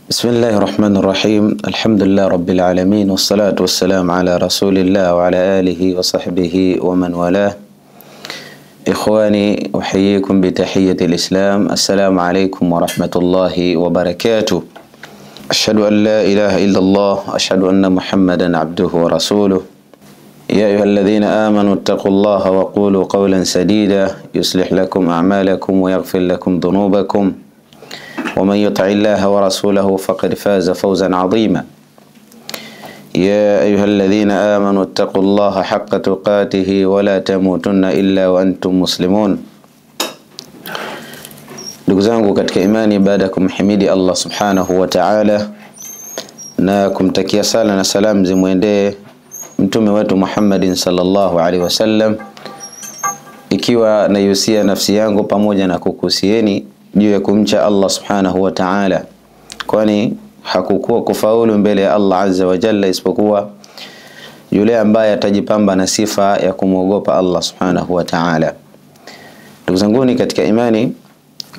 بسم الله الرحمن الرحيم. الحمد لله رب العالمين، والصلاة والسلام على رسول الله وعلى آله وصحبه ومن والاه. إخواني أحييكم بتحية الإسلام. السلام عليكم ورحمة الله وبركاته. أشهد أن لا إله إلا الله، أشهد أن محمدا عبده ورسوله. يا أيها الذين آمنوا اتقوا الله وقولوا قولا سديدا يصلح لكم أعمالكم ويغفر لكم ذنوبكم، ومن يطع الله ورسوله فقد فاز فوزا عظيما. يا أيها الذين آمنوا اتقوا الله حق تقاته ولا تموتن إلا وأنتم مسلمون. Ndugu zangu katika imani, baada ya kumhimidi Allah subhanahu wa ta'ala na kumtakia sala na salam zimwendee mtume wetu Muhammadin sallallahu alaihi wasallam, ikiwa naihusia nafsi yangu pamoja na kukuhusieni juu ya kumcha Allah subhanahu wa ta'ala, kwani hakukuwa kufaulu mbele ya Allah azza wa jalla isipokuwa yule ambaye atajipamba na sifa ya kumwogopa Allah subhanahu wa ta'ala. Ndugu zanguni katika imani,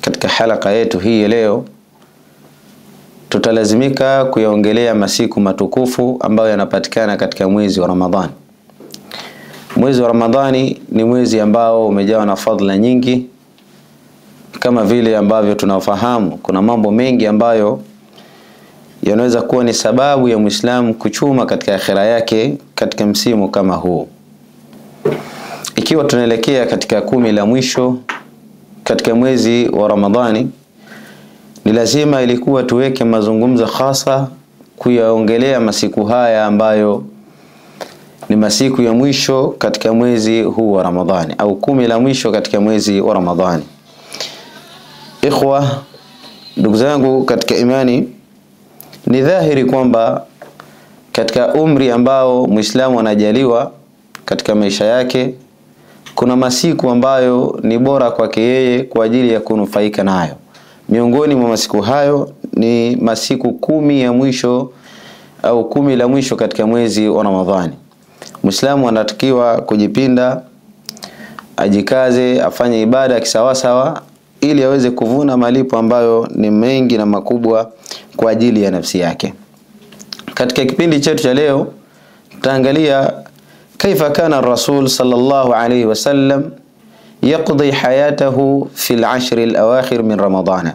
katika halaka yetu hii leo tutalazimika kuyaongelea masiku matukufu ambayo yanapatikana katika mwezi wa Ramadhani. Mwezi wa Ramadhani ni mwezi ambao umejawa na fadhila nyingi. Kama vile ambavyo tunafahamu, kuna mambo mengi ambayo yanaweza kuwa ni sababu ya Muislamu kuchuma katika akhira yake katika msimu kama huu. Ikiwa tunaelekea katika 10 la mwisho katika mwezi wa Ramadhani, ni lazima ilikuwa tuweke mazungumzo hasa kuyaongelea masiku haya ambayo ni masiku ya mwisho katika mwezi huu wa Ramadhani, au 10 la mwisho katika mwezi wa Ramadhani. Ikhwa, ndugu zangu katika imani, ni dhahiri kwamba katika umri ambao Muislamu anajaliwa katika maisha yake, kuna masiku ambayo ni bora kwake yeye kwa ajili ya kunufaika nayo. Miongoni mwa masiku hayo ni masiku 10 ya mwisho au 10 la mwisho katika mwezi wa Ramadhani. Muislamu anatakiwa kujipinda, ajikaze, afanye ibada kisawasawa ili aweze kuvuna malipo ambayo ni mengi na makubwa kwa ajili ya nafsi yake. Katika kipindi chetu cha leo tutaangalia kaifa kana Rasul sallallahu alayhi wasallam yaqdi hayatahu fi al-ashr al-awakhir min Ramadhana.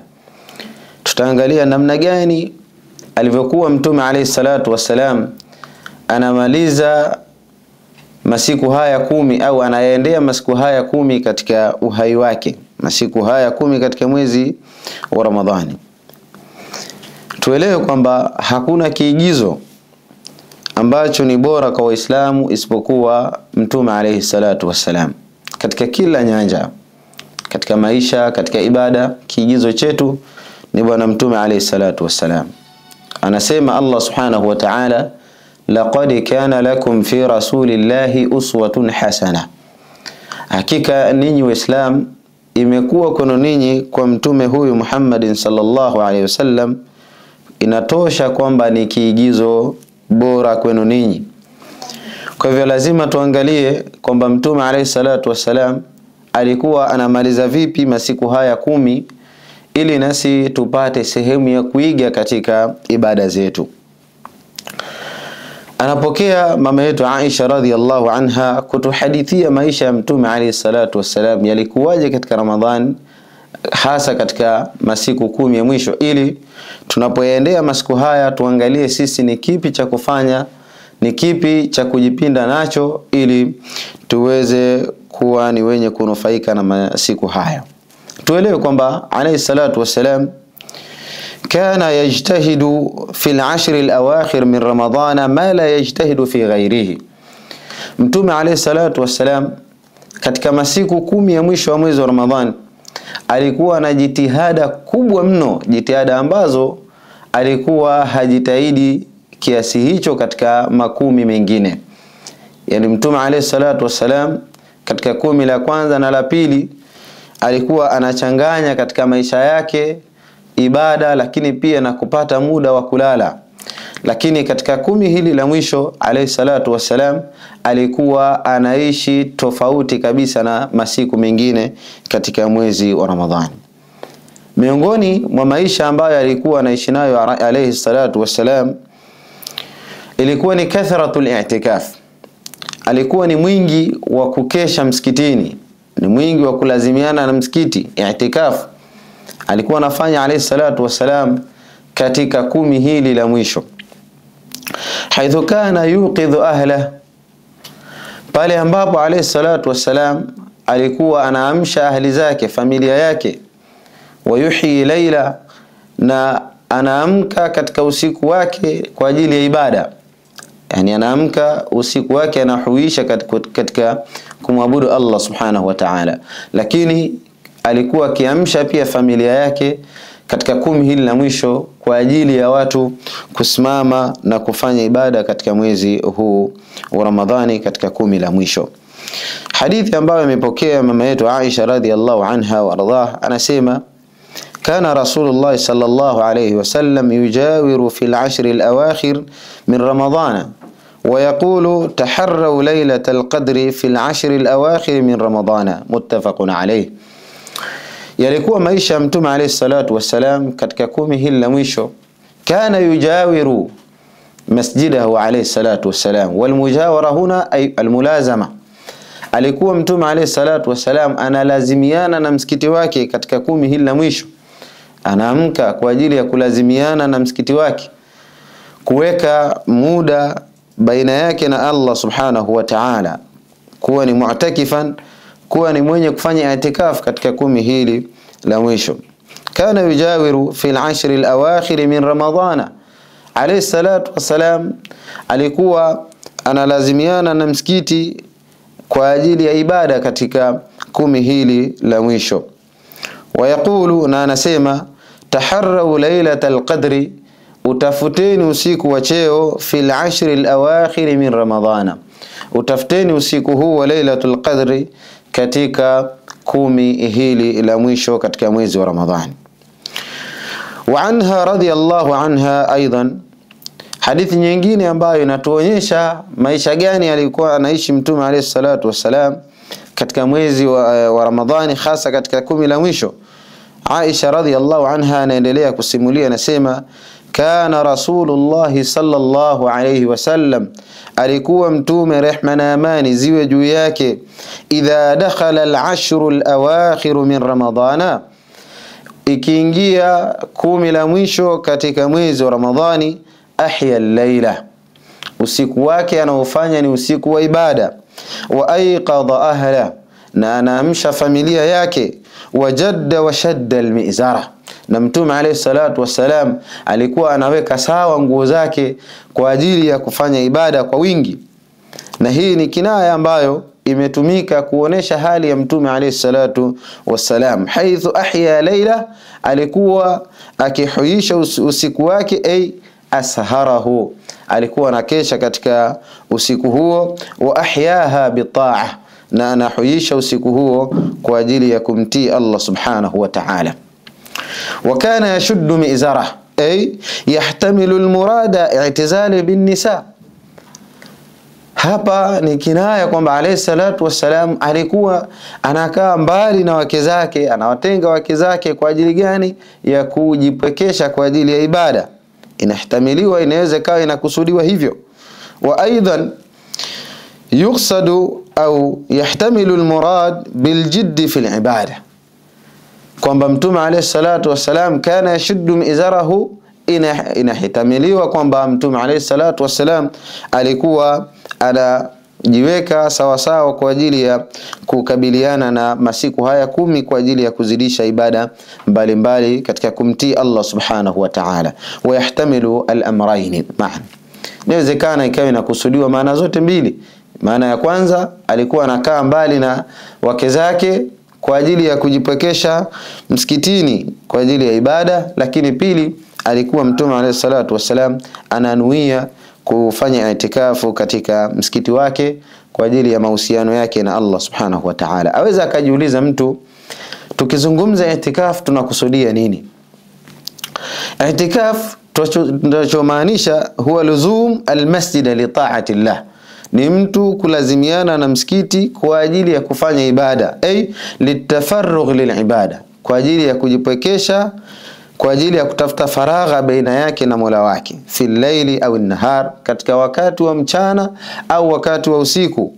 Tutaangalia namna gani alivyokuwa Mtume alayhi salatu wasalam anamaliza masiku haya 10 au anaendea masiku haya 10 katika uhai wake, masiku haya 10 katika mwezi wa Ramadhani. Tuelewe kwamba hakuna kiigizo ambacho ni bora kwa Waislamu isipokuwa Mtume alayhi salatu wasalam. Katika kila nyanja, katika maisha, katika ibada, kiigizo chetu ni bwana Mtume alayhi salatu wasalam. Anasema Allah subhanahu wa ta'ala, laqad kana lakum fi rasulillahi uswatun hasana. Hakika ninyi Waislamu imekuwa kwenu ninyi kwa mtume huyu Muhammadin sallallahu alaihi wasallam inatosha kwamba ni kiigizo bora kwenu ninyi. Kwa hivyo lazima tuangalie kwamba Mtume alayhi salatu wasalam alikuwa anamaliza vipi masiku haya 10 ili nasi tupate sehemu ya kuiga katika ibada zetu. Anapokea mama yetu Aisha radhiallahu anha kutuhadithia maisha ya Mtume alayhi salatu wasalam yalikuwaje katika Ramadhani, hasa katika masiku 10 ya mwisho, ili tunapoendea masiku haya tuangalie sisi ni kipi cha kufanya, ni kipi cha kujipinda nacho ili tuweze kuwa ni wenye kunufaika na masiku haya. Tuelewe kwamba alayhi salatu wasalam kana yajtahidu fi al-ashr al-awakhir min Ramadhana ma la yajtahidu fi ghayrihi. Mtume alayhi salatu wasalam katika masiku 10 ya mwisho wa mwezi wa Ramadhani alikuwa na jitihada kubwa mno, jitihada ambazo alikuwa hajitahidi kiasi hicho katika 10 mengine. Yani Mtume alayhi salatu wasalam katika 10 la kwanza na la pili alikuwa anachanganya katika maisha yake ibada, lakini pia na kupata muda wa kulala. Lakini katika 10 hili la mwisho alayhi salatu wasalam alikuwa anaishi tofauti kabisa na masiku mengine katika mwezi wa Ramadhani. Miongoni mwa maisha ambayo alikuwa anaishi nayo alayhi salatu wassalam ilikuwa ni kathratul i'tikaf. Alikuwa ni mwingi wa kukesha msikitini, ni mwingi wa kulazimiana na msikiti, i'tikaf. Alikuwa anafanya alayhi salatu wassalam katika 10 hili la mwisho. Haithu kana yuqidhu ahla, pale ambapo alayhi salatu wassalam alikuwa anaamsha ahli zake, familia yake. Wayuhyi layla, na anaamka katika usiku wake kwa ajili ya ibada. Yani anaamka usiku wake anahuisha katika kumwabudu Allah subhanahu wa ta'ala. Lakini alikuwa akiamsha pia familia yake katika 10 hili la mwisho kwa ajili ya watu kusimama na kufanya ibada katika mwezi huu wa Ramadhani katika 10 la mwisho. Hadithi ambayo imepokea mama yetu Aisha radhiyallahu anha wa radhaha, anasema kana Rasulullah sallallahu alayhi wasallam yujawiru fi al-ashr al-awakhir min Ramadhana wa yaqulu taharraw laylat al-qadri fi al-ashr al-awakhir min Ramadhana, muttafaqun alayh. Yalikuwa maisha mtume alayhi salatu wassalam katika 10 hili la mwisho, kana yujawiru masjidahu alayhi salatu wassalam, wal mujawara huna ay al-mulazama. Alikuwa mtume alayhi salatu wassalam analazimiana na msikiti wake katika 10 hili la mwisho. Anaamka kwa ajili ya kulazimiana na msikiti wake, kuweka muda baina yake na Allah subhanahu wa ta'ala, kuwa ni mu'takifan, kuwa ni mwenye kufanya i'tikaf katika 10 hili la mwisho. Kana yujawiru fi al-ashr al-awakhir min Ramadhana, alayhi salatu wassalam alikuwa analazimiana na msikiti kwa ajili ya ibada katika 10 hili la mwisho. Wayaqulu, na anasema taharraw laylatal qadri, utafuteni usiku wa cheo, fil ashr al-awakhir min Ramadhana, utafuteni usiku huu wa laylatul qadri katika 10 hili la mwisho katika mwezi wa Ramadhani. Wa anha radhiyallahu anha aidan, hadithi nyingine ambayo inatuonyesha maisha gani alikuwa anaishi mtume alayhi salatu wassalam katika mwezi wa Ramadhani, hasa katika 10 la mwisho. Aisha radhiyallahu anha anaendelea kusimulia, anasema kana Rasulullah sallallahu alayhi wasallam, alikuwa mtume rehma na amani ziwe juu yake, idha dakhala al-ashr al-awakhir min Ramadhana, ikiingia 10 la mwisho katika mwezi wa Ramadhani, ahya al-layla, usiku wake anaofanya ni usiku wa ibada, wa ayqadha ahla, na anaamsha familia yake, wajadda wa shadda al-mizara, na mtume alayhi salatu wassalam alikuwa anaweka sawa nguo zake kwa ajili ya kufanya ibada kwa wingi. Na hii ni kinaya ambayo imetumika kuonesha hali ya mtume alayhi salatu wassalam, haithu ahya layla, alikuwa akihuisha usiku wake, ay asharahu, alikuwa anakesha katika usiku huo, wa ahyaha bitaa, na anahuisha usiku huo kwa ajili ya kumtii Allah subhanahu wa ta'ala. Wa kana yashuddu mizara, ay yahtamilu almurada i'tizali bin nisa. Hapa ni kinaya kwamba alayhi salatu wassalam alikuwa anakaa mbali na wake zake, anawatenga wake zake kwa ajili gani? Ya kujipekesha kwa ajili ya ibada. Inahtamiliwa, inaweza kawa inakusudiwa hivyo. Wa aidan yuqsadu au yahtamilu almurad biljidd fi alibada, kwamba mtume alayhi salatu wassalam kana yashuddu mizarahu, inahitamiliwa kwamba mtume alayhi salatu wassalam alikuwa anajiweka sawa sawa kwa ajili ya kukabiliana na masiku haya 10 kwa ajili ya kuzidisha ibada mbalimbali katika kumtii Allah subhanahu wa ta'ala. Wa yahtamilu al-amrayn ma'an, inawezekana ikawa inakusudiwa maana zote mbili. Maana ya kwanza, alikuwa anakaa mbali na wake zake kwa ajili ya kujipekesha msikitini kwa ajili ya ibada, lakini pili, alikuwa mtume alayhi salatu wassalam ananuia kufanya itikafu katika msikiti wake kwa ajili ya mahusiano yake na Allah subhanahu wa ta'ala. Aweza akajiuliza mtu, tukizungumza itikaf tunakusudia nini? Itikaf tunachomaanisha huwa luzum almasjid li ta'ati Allah, ni mtu kulazimiana na msikiti kwa ajili ya kufanya ibada, ay litafarrugh lilibada, kwa ajili ya kujipwekesha, kwa ajili ya kutafuta faragha baina yake na Mola wake, fil laili au nahar, katika wakati wa mchana au wakati wa usiku,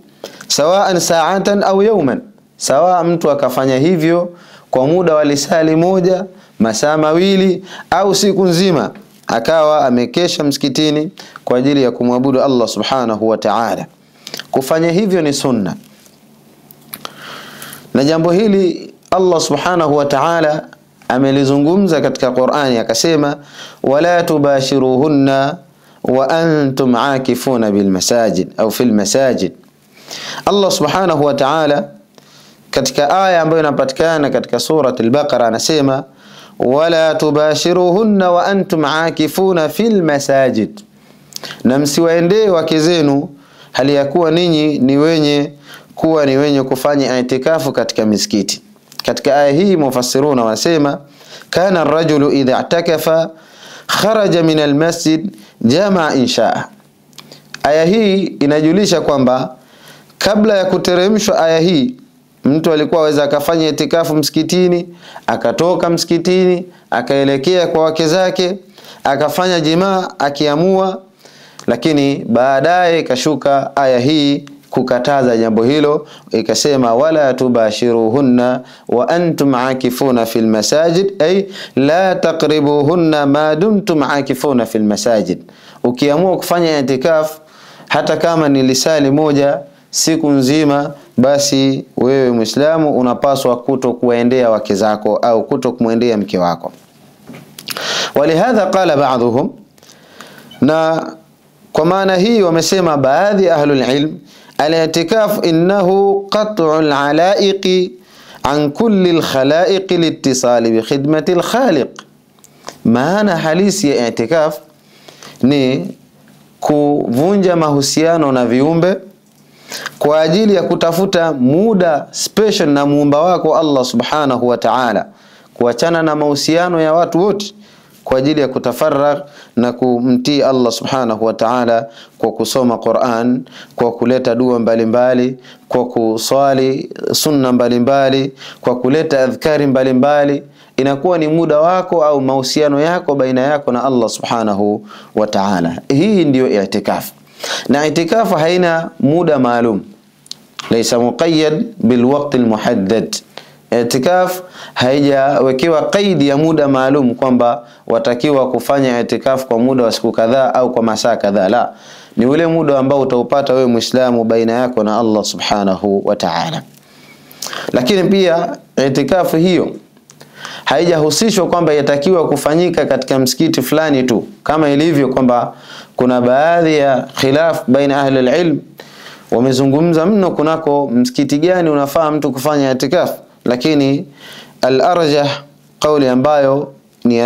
sawaan sa'atan au yawman, sawa mtu akafanya hivyo kwa muda wa lisali moja, masaa mawili au siku nzima, akawa amekesha msikitini kwa ajili ya kumwabudu Allah subhanahu wa ta'ala. Kufanya hivyo ni sunna, na jambo hili Allah subhanahu wa ta'ala amelizungumza katika Qur'ani, akasema wala tubashiruhunna wa antum aakifuna bil masajid au fil masajid. Allah subhanahu wa ta'ala katika aya ambayo inapatikana katika surati al-Baqara anasema wala tubashiruhunna wa antum aakifuna fil masajid, na msiwaendee wake zenu hali ya kuwa ninyi ni wenye kufanya itikafu katika misikiti. Katika aya hii mufassiruna wasema kana ar-rajulu idha i'takafa kharaja min al-masjid jamaa inshaa. Aya hii inajulisha kwamba kabla ya kuteremshwa aya hii, mtu alikuwa aweza akafanya itikafu msikitini, akatoka msikitini, akaelekea kwa wake zake, akafanya jimaa akiamua, lakini baadaye kashuka aya hii kukataza jambo hilo, ikasema wala tubashiruhunna wa antum aakifuna fil masajid, ay la taqribuhunna ma dumtum aakifuna fil masajid. Ukiamua kufanya itikaf hata kama ni lisali moja siku nzima, basi wewe Muislamu unapaswa kutokuendea wake zako au kutokumwendea mke wako. Walihadha qala ba'dhum, na kwa maana hii wamesema baadhi ahlul ilm, al-i'tikaf innahu qat'u al-alaiqi an kulli al-khalaiq liittisali bi khidmati al-khaliq. Maana halisi ya i'tikaf ni kuvunja mahusiano na viumbe kwa ajili ya kutafuta muda special na muumba wako Allah subhanahu wa ta'ala, kuachana na mahusiano ya watu wote kwa ajili ya kutafarragh na kumtii Allah subhanahu wa ta'ala, kwa kusoma Qur'an, kwa kuleta dua mbalimbali, kwa kuswali sunna mbalimbali, kwa kuleta adhkari mbalimbali. Inakuwa ni muda wako au mahusiano yako baina yako na Allah subhanahu wa ta'ala. Hii ndiyo i'tikaf. Na i'tikaf haina muda maalum, laysa muqayyad bil waqt al muhaddad. I'tikaf haijawekewa qaidi ya muda maalum kwamba watakiwa kufanya i'tikaf kwa muda wa siku kadhaa au kwa masaa kadhaa. La, ni ule muda ambao utaupata wewe Muislamu baina yako na Allah subhanahu wa ta'ala. Lakini pia i'tikaf hiyo haijahusishwa kwamba yatakiwa kufanyika katika msikiti fulani tu, kama ilivyo kwamba kuna baadhi ya khilaf baina ahli al-ilm, wamezungumza mno kunako msikiti gani unafaa mtu kufanya i'tikaf. Lakini al-arjah, kauli ambayo ni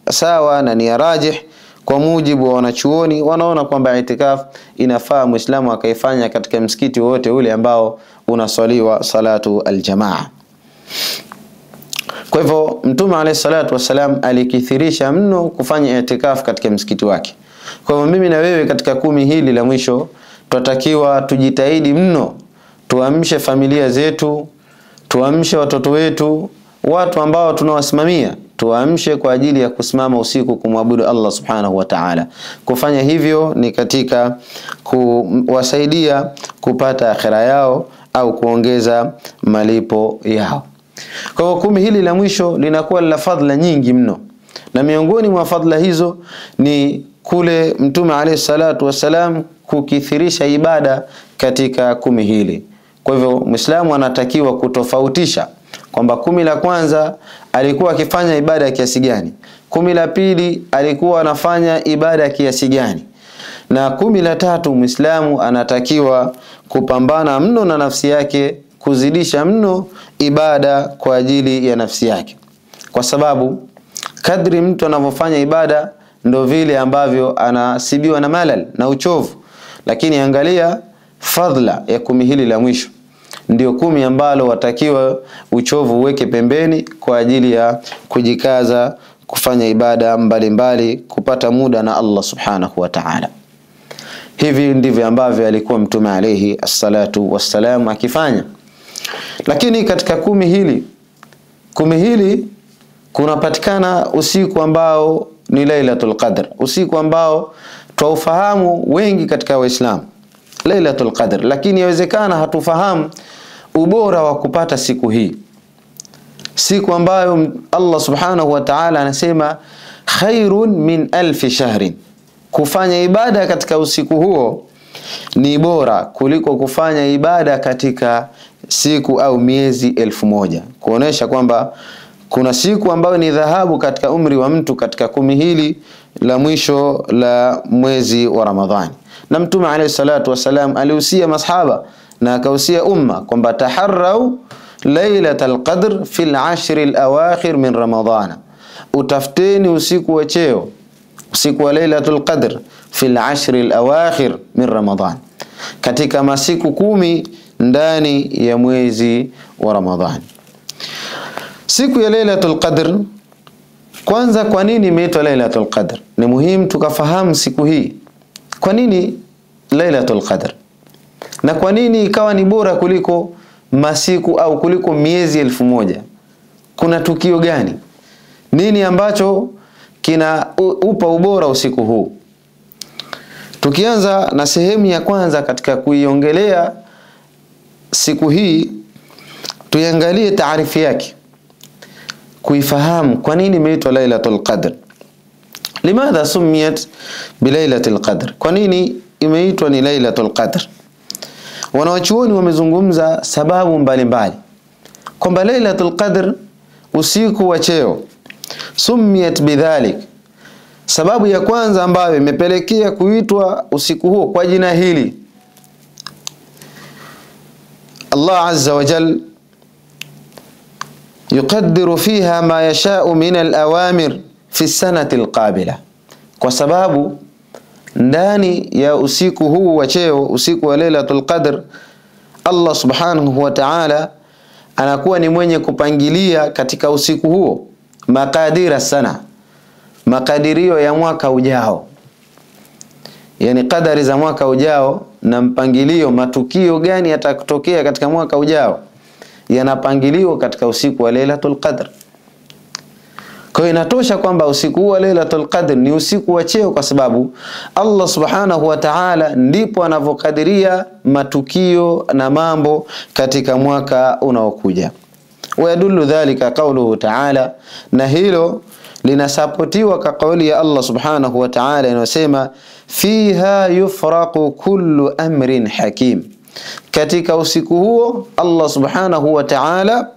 sawa na ni rajih kwa mujibu wa wanachuoni, wanaona kwamba i'tikaf inafaa Muislamu akaifanya katika msikiti wote ule ambao unaswaliwa salatu al-jamaa. Kwa hivyo Mtume alayhi salatu wasalam alikithirisha mno kufanya i'tikaf katika msikiti wake. Kwa hivyo mimi na wewe katika 10 hili la mwisho tunatakiwa tujitahidi mno, tuamshe familia zetu, tuamshe watoto wetu, watu ambao tunawasimamia, tuamshe kwa ajili ya kusimama usiku kumwabudu Allah subhanahu wa ta'ala. Kufanya hivyo ni katika kuwasaidia kupata akhira yao au kuongeza malipo yao. Kwa hiyo 10 hili la mwisho linakuwa la fadhila nyingi mno, na miongoni mwa fadhila hizo ni kule Mtume alayhi salatu wasalam kukithirisha ibada katika 10 hili. Kwa hivyo Muislamu anatakiwa kutofautisha kwamba 10 la kwanza alikuwa akifanya ibada kiasi gani, 10 la pili alikuwa anafanya ibada kiasi gani, na 10 la tatu Muislamu anatakiwa kupambana mno na nafsi yake, kuzidisha mno ibada kwa ajili ya nafsi yake, kwa sababu kadri mtu anavyofanya ibada ndo vile ambavyo anasibiwa na malal na uchovu. Lakini angalia fadhila ya 10 hili la mwisho, ndio 10 ambalo watakiwa uchovu uweke pembeni kwa ajili ya kujikaza kufanya ibada mbalimbali, kupata muda na Allah subhanahu wa ta'ala. Hivi ndivyo ambavyo alikuwa Mtume alayhi as-salatu wassalam akifanya. Lakini katika 10 hili kumi hili kunapatikana usiku ambao ni Lailatul Qadr, usiku ambao tuufahamu wengi katika Waislamu, Lailatul Qadr, lakini yawezekana hatufahamu ubora wa kupata siku hii, siku ambayo Allah subhanahu wa ta'ala anasema khairun min alfi shahrin. Kufanya ibada katika usiku huo ni bora kuliko kufanya ibada katika siku au miezi 1000. Kuonesha kwamba kuna siku ambayo ni dhahabu katika umri wa mtu katika kumi hili la mwisho la mwezi wa Ramadhani. Na Mtume alayhi salatu wasalam alihusia masahaba na akahusia umma kwamba taharrau lailatul qadr fil ashr al awakhir min Ramadhana, utafteni usiku wa cheo, usiku wa lailatul qadr fil ashr al awakhir min Ramadhan, katika masiku 10 ndani ya mwezi wa Ramadhani. Siku ya Lailatul Qadr, kwanza kwa nini imeitwa Lailatul Qadr? Ni muhimu tukafahamu siku hii. Kwa nini Lailatul Qadr? Na kwa nini ikawa ni bora kuliko masiku au kuliko miezi 1000? Kuna tukio gani? Nini ambacho kina upa ubora usiku huu? Tukianza na sehemu ya kwanza katika kuiongelea siku hii, tuangalie taarifu yake, kuifahamu kwa nini imeitwa Lailatul Qadr. Limadha sumiyat bilailatul qadr? Kwa nini imeitwa ni Lailatul Qadr? Wanawachuoni wamezungumza sababu mbalimbali kwamba Lailatul Qadr, usiku wa cheo, sumiyat bidhalik. Sababu ya kwanza ambayo imepelekea kuitwa usiku huo kwa jina hili, Allah azza wa jalla yuqaddiru fiha ma yasha'u min al-awamir fi sanati al-qabila. Kwa sababu ndani ya usiku huu wa cheo, usiku wa Lailatul Qadr, Allah subhanahu wa ta'ala anakuwa ni mwenye kupangilia katika usiku huo makadira sana, makadirio ya mwaka ujao, yani kadari za mwaka ujao na mpangilio, matukio gani yatakutokea katika mwaka ujao yanapangiliwa katika usiku wa Lailatul Qadr. Kwa hiyo inatosha kwamba usiku wa Lailatul Qadr ni usiku wa cheo, kwa sababu Allah subhanahu wa ta'ala ndipo anavokadiria matukio na mambo katika mwaka unaokuja. Wayadullu dhalika qawluhu ta'ala, na hilo linasapotiwa kwa kauli ya Allah subhanahu wa ta'ala inayosema fiha yufraqu kullu amrin hakim. Katika usiku huo Allah subhanahu wa ta'ala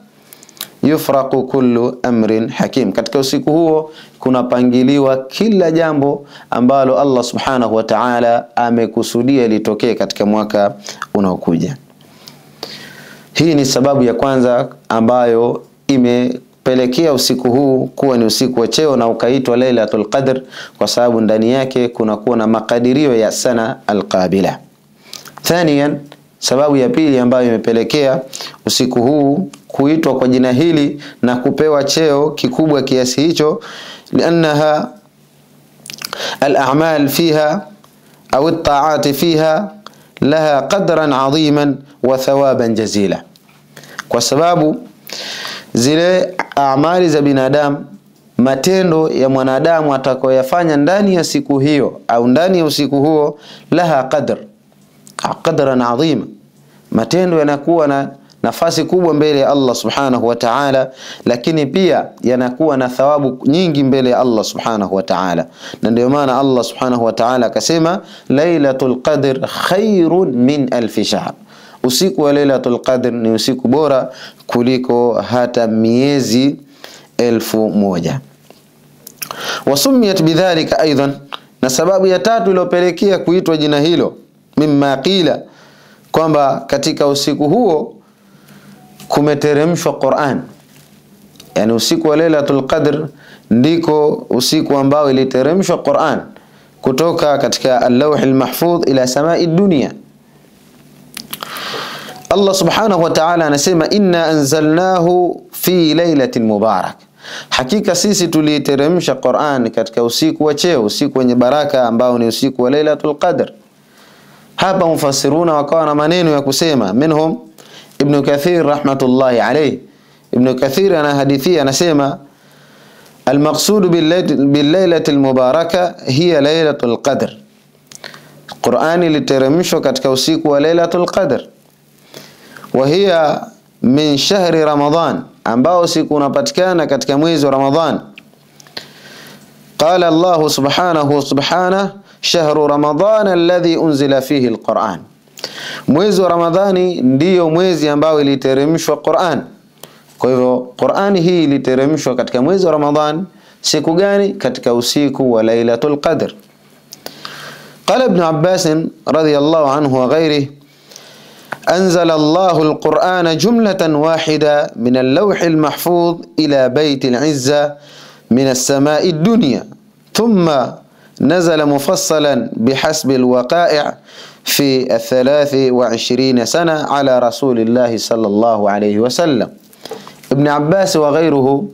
yufraqu kullu amrin hakim, katika usiku huo kunapangiliwa kila jambo ambalo Allah subhanahu wa ta'ala amekusudia litokee katika mwaka unaokuja. Hii ni sababu ya kwanza ambayo imepelekea usiku huu kuwa ni usiku wa cheo na ukaitwa Lailatul Qadr, kwa sababu ndani yake kunakuwa na makadirio ya sana alqabila. Thaniyan, sababu ya pili ambayo imepelekea usiku huu kuitwa kwa jina hili na kupewa cheo kikubwa kiasi hicho, liannaha al-a'mal fiha au at-ta'at fiha laha qadran 'aziman wa thawaban jazila. Kwa sababu zile amali za binadamu, matendo ya mwanadamu atakayoyafanya ndani ya siku hiyo au ndani ya usiku huo, laha qadran 'azima, matendo yanakuwa na nafasi kubwa mbele ya Allah subhanahu wa ta'ala, lakini pia yanakuwa na thawabu nyingi mbele ya Allah subhanahu wa ta'ala. Na ndio maana Allah subhanahu wa ta'ala akasema Lailatul Qadr khairun min alfi shahr, usiku wa Lailatul Qadr ni usiku bora kuliko hata miezi 1000. Wasumiyat bidhalika aidan, na sababu ya tatu iliyopelekea kuitwa jina hilo, mimma qila, kwamba katika usiku huo kumeteremshwa Qur'an. Yani usiku wa Lailatul Qadr ndiko usiku ambao iliteremshwa Qur'an kutoka katika al-lawh al-mahfudh ila samai dunya. Allah subhanahu wa ta'ala anasema inna anzalnahu fi lailatin mubarak, hakika sisi tuliteremsha Qur'an katika usiku wa cheo, usiku wenye baraka ambao ni usiku wa Lailatul Qadr. Hapa mufassiruna wakawa na maneno ya kusema, minhum Ibn Kathir rahmatullahi alayhi Ibn Kathir anahadithia anasema المقصود بالليلة المباركة هي ليلة القدر. Qur'ani literemshwa katika usiku wa Lailatul Qadr. Wa hiya min shahri Ramadan, ambao usiku unapatikana katika mwezi wa Ramadhan. Qala Allah subhanahu shahru Ramadan alladhi unzila fihi alquran. Mwezi wa Ramadhani ndiyo mwezi ambao iliteremshwa Qur'an. Kwa hivyo Qur'ani hii iliteremshwa katika mwezi wa Ramadhan. Siku gani? Katika usiku wa Lailatul Qadr. قال ابن عباس رضي الله عنه وغيره أنزل الله القرآن جملة واحدة من اللوح المحفوظ إلى بيت العزة من السماء الدنيا، ثم نزل مفصلا بحسب الوقائع في 23 سنة على رسول الله صلى الله عليه وسلم. ابن عباس وغيره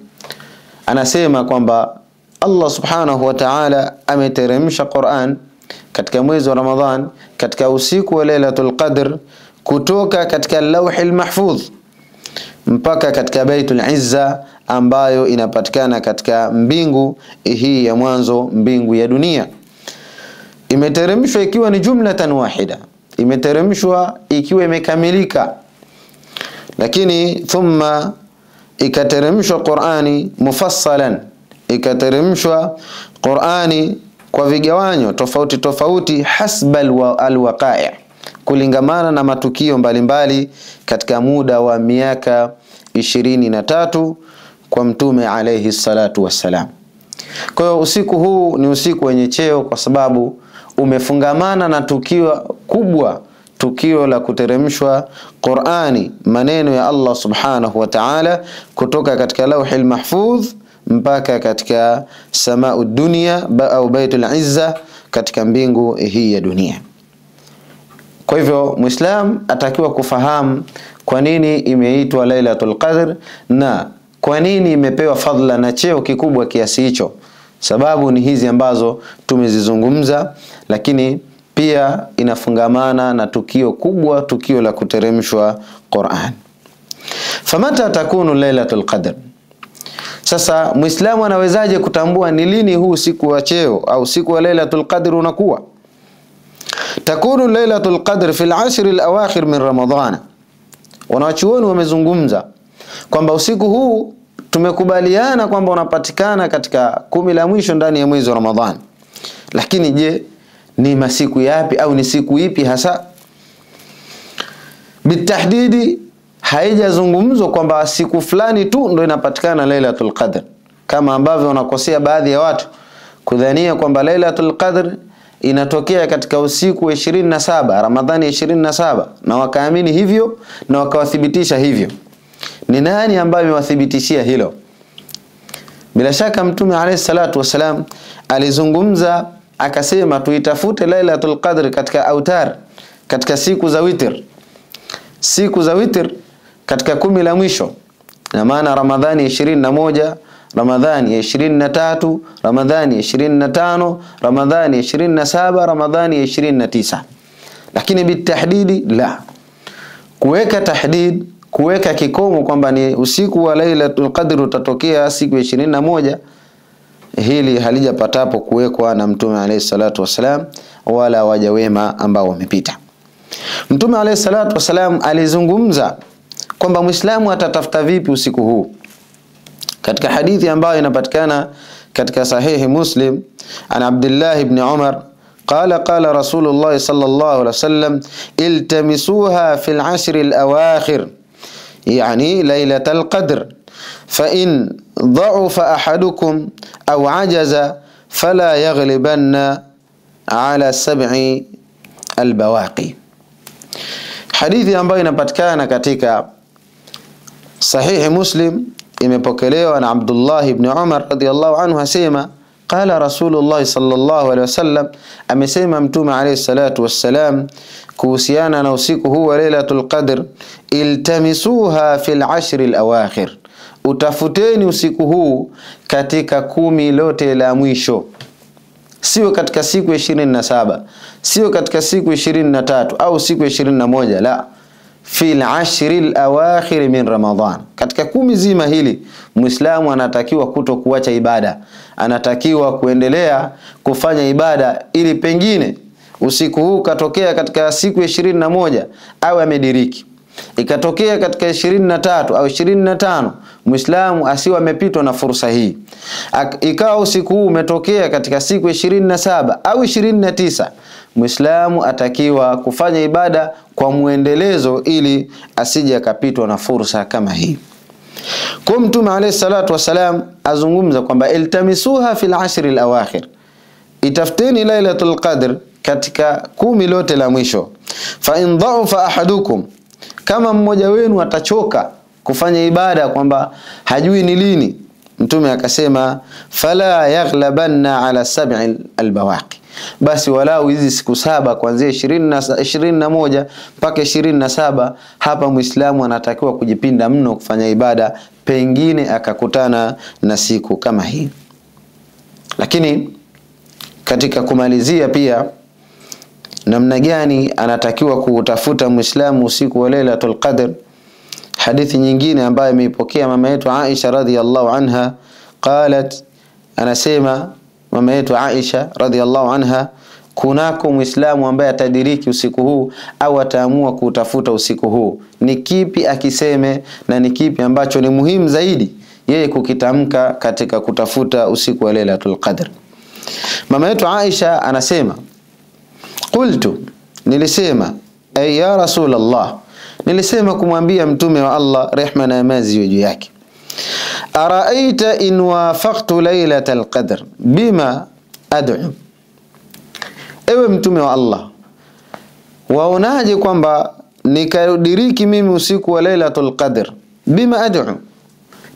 anasema kwamba Allah subhanahu wa ta'ala ameteremsha Qur'an katika mwezi wa Ramadhan katika usiku wa Lailatul Qadr, kutoka katika Lawhil Mahfudh mpaka katika Baitul Izza ambayo inapatikana katika mbingu hii ya mwanzo, mbingu ya dunia. Imeteremshwa ikiwa ni jumlatan wahida, imeteremshwa ikiwa imekamilika, lakini thumma ikateremshwa Qur'ani mufassalan, ikateremshwa Qur'ani kwa vigawanyo tofauti tofauti, hasba alwaqai', kulingamana na matukio mbalimbali katika muda wa miaka 23 kwa mtume alayhi salatu wassalam. Kwa hiyo usiku huu ni usiku wenye cheo kwa sababu umefungamana na tukio kubwa, tukio la kuteremshwa Qur'ani, maneno ya Allah subhanahu wa ta'ala kutoka katika Lawhil Mahfudh mpaka katika samau dunia au Baitul Izza, katika mbingu hii ya dunia. Kwa hivyo Muislam atakiwa kufahamu kwa nini imeitwa Lailatul Qadr na kwa nini imepewa fadhila na cheo kikubwa kiasi hicho. Sababu ni hizi ambazo tumezizungumza, lakini pia inafungamana na tukio kubwa, tukio la kuteremshwa Qur'an. Famata takunu Lailatul Qadr? Sasa Muislamu anawezaje kutambua ni lini huu siku wa cheo au siku wa Lailatul Qadr unakuwa? Takunu Lailatul Qadr fi al-ashr al-awakhir min Ramadhan. Wanawachuoni wamezungumza kwamba usiku huu tumekubaliana kwamba unapatikana katika 10 la mwisho ndani ya mwezi wa Ramadhan. Lakini je, ni masiku yapi au ni siku ipi hasa? Bitahdidi haijazungumzwa kwamba siku fulani tu ndio inapatikana Lailatul Qadr, kama ambavyo wanakosea baadhi ya watu kudhania kwamba Lailatul Qadr inatokea katika usiku wa 27 Ramadhani 27, na wakaamini hivyo na wakawathibitisha hivyo. Ni nani ambaye amewathibitishia hilo? Bila shaka Mtume alayhi salatu wasalam alizungumza akasema tuitafute Lailatul Qadr katika autar, katika siku za witr, siku za witr katika 10 la mwisho, na maana Ramadhani 21, Ramadhani 23, Ramadhani 25, Ramadhani 27, Ramadhani 29. Lakini bitahdidi la kuweka tahdid, kuweka kikomo kwamba ni usiku wa Lailatul Qadr utatokea siku ya 21, hili halijapatapo kuwekwa na Mtume alayhi salatu wasalam wala waja wema ambao wamepita. Mtume alayhi salatu wasalam alizungumza kwamba Muislamu atatafuta vipi usiku huu. Katika hadithi ambayo inapatikana katika sahihi Muslim an Abdullah ibn Umar qala Rasulullah sallallahu alaihi wasallam iltamisuha fil ashr al-awakhir, yani Lailatul Qadr, fa in dha'afa ahadukum aw ajaza fala yaghlibanna ala 7 al-bawaqi. Hadithi ambayo inapatikana katika sahihi Muslim imepokelewa na Abdullah ibn Umar radiyallahu anhu, asema qala Rasulullah sallallahu alaihi wasallam, amesema Mtume alayhi salatu wassalam kuhusiana na usiku huu wa Lailatul Qadr, iltamisuha fil ashr al-awakhir, utafuteni usiku huu katika 10 lote la mwisho, sio katika siku ya 27, sio katika siku ya 23 au siku ya 21, la, fi al-ashri al-awakhir min Ramadhan. Katika 10 zima hili Muislamu anatakiwa kutokuacha ibada, anatakiwa kuendelea kufanya ibada, ili pengine usiku huu katokea katika siku ya 21 au amediriki, ikatokea katika 23 au 25, Muislamu asiwe amepitwa na fursa hii. Ikawa usiku huu umetokea katika siku ya 27 au 29, Muislamu atakiwa kufanya ibada kwa muendelezo ili asije akapitwa na fursa kama hii. Kwa Mtume alayhi salatu wasalam azungumza kwamba iltamisuha fil ashri al-awakhir, itafuteni Lailatul Qadr katika 10 lote la mwisho. Fa in dha'afa ahadukum, kama mmoja wenu atachoka kufanya ibada kwamba hajui ni lini, Mtume akasema fala yaghlabanna ala 7 al-bawaqi, basi walau hizi siku 7 kuanzia 21 mpaka 27, hapa Muislamu anatakiwa kujipinda mno kufanya ibada, pengine akakutana na siku kama hii. Lakini katika kumalizia pia, namna gani anatakiwa kutafuta Muislamu usiku wa Lailatul Qadr, hadithi nyingine ambayo imeipokea mama yetu Aisha radhiyallahu anha, qalat, anasema mama yetu Aisha radhiyallahu anha, kunako Muislamu ambaye atadiriki usiku huu au ataamua kutafuta usiku huu, ni kipi akiseme na ni kipi ambacho ni muhimu zaidi yeye kukitamka katika kutafuta usiku wa Lailatul Qadr. Mama yetu Aisha anasema, qultu, nilisema, ay ya Rasulullah, nilisema kumwambia Mtume wa Allah, rehma na amani juu yake, araaita in wafaqtu Lailatul Qadr bima ad'u, ewe Mtume wa Allah, waonaje kwamba nikadiriki mimi usiku wa Lailatul Qadr, bima ad'u,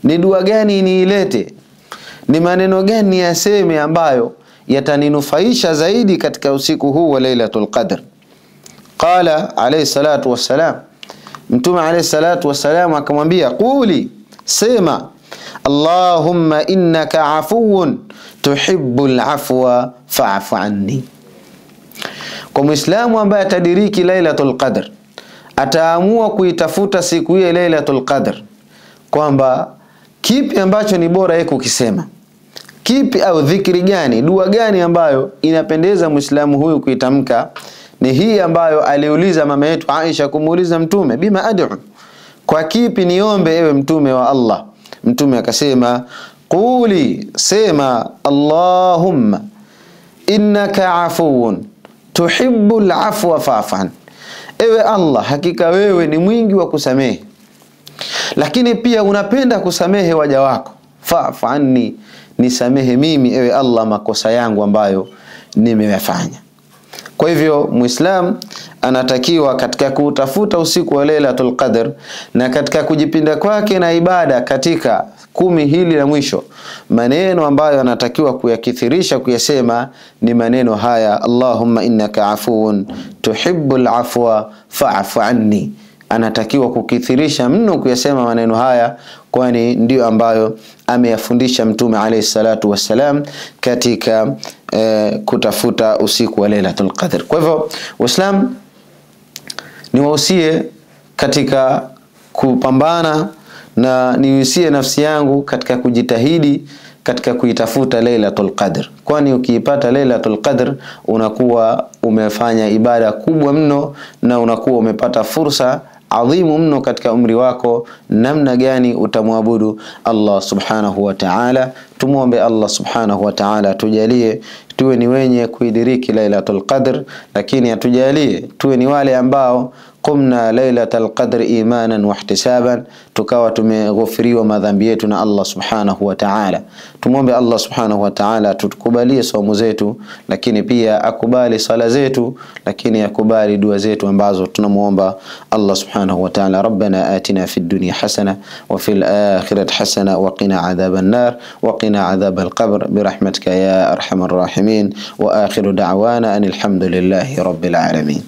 ni dua gani niilete, ni maneno gani niyaseme ambayo yataninufaisha zaidi katika usiku huu wa Lailatul Qadr? Qala alayhi salatu wassalam, Mtume alayhi salatu wassalam akamwambia, quli, sema, Allahumma innaka afuwun tuhibbul afwa fa'fu anni. Kwa Muislamu ambaye atadiriki Lailatul Qadr, ataamua kuitafuta siku hii Lailatul Qadr, kwamba kipi ambacho ni bora yeye kukisema, kipi au dhikri gani, dua gani ambayo inapendeza Muislamu huyu kuitamka, ni hii ambayo aliuliza mama yetu Aisha kumuuliza Mtume, bima ad'u, kwa kipi niombe ewe Mtume wa Allah? Mtume akasema, quli, sema, Allahumma innaka afuwun tuhibbul afwa fa'fu anni, ewe Allah, hakika wewe ni mwingi wa kusamehe, lakini pia unapenda kusamehe waja wako, fa'fu anni, nisamehe mimi ewe Allah makosa yangu ambayo nimeyafanya. Kwa hivyo Muislam anatakiwa katika kutafuta usiku wa Lailatul Qadr na katika kujipinda kwake na ibada katika 10 hili la mwisho, maneno ambayo anatakiwa kuyakithirisha kuyasema ni maneno haya, Allahumma innaka afuwun tuhibbul afwa fa'fu anni. Anatakiwa kukithirisha mno kuyasema maneno haya, kwani ndio ambayo ameyafundisha Mtume alayhi salatu wassalam katika kutafuta usiku wa Lailatul Qadr. Kwa hivyo Uislamu niwahusie katika kupambana na nihusie nafsi yangu katika kujitahidi katika kuitafuta Lailatul Qadr, kwani ukiipata Lailatul Qadr unakuwa umefanya ibada kubwa mno na unakuwa umepata fursa adhimu mno katika umri wako, namna gani utamwabudu Allah subhanahu wa ta'ala. Tumuombe Allah subhanahu wa ta'ala tujalie tuwe ni wenye kuidiriki Lailatul Qadr, lakini atujalie tuwe ni wale ambao qumna Lailatul Qadr imanan wa ihtisaban, tukawa tumeghufiriwa madhambi yetu na Allah subhanahu wa ta'ala. Tumuombe Allah subhanahu wa ta'ala tukubalie saumu zetu, lakini pia akubali sala zetu, lakini akubali dua zetu ambazo tunamuomba Allah subhanahu wa ta'ala. Rabbana atina fid dunya hasana wa fil akhirati hasana wa qina adhaban nar wa qina adhabal qabr birahmatika ya arhamar rahimin. Wa akhiru da'wana anil hamdulillahi rabbil alamin.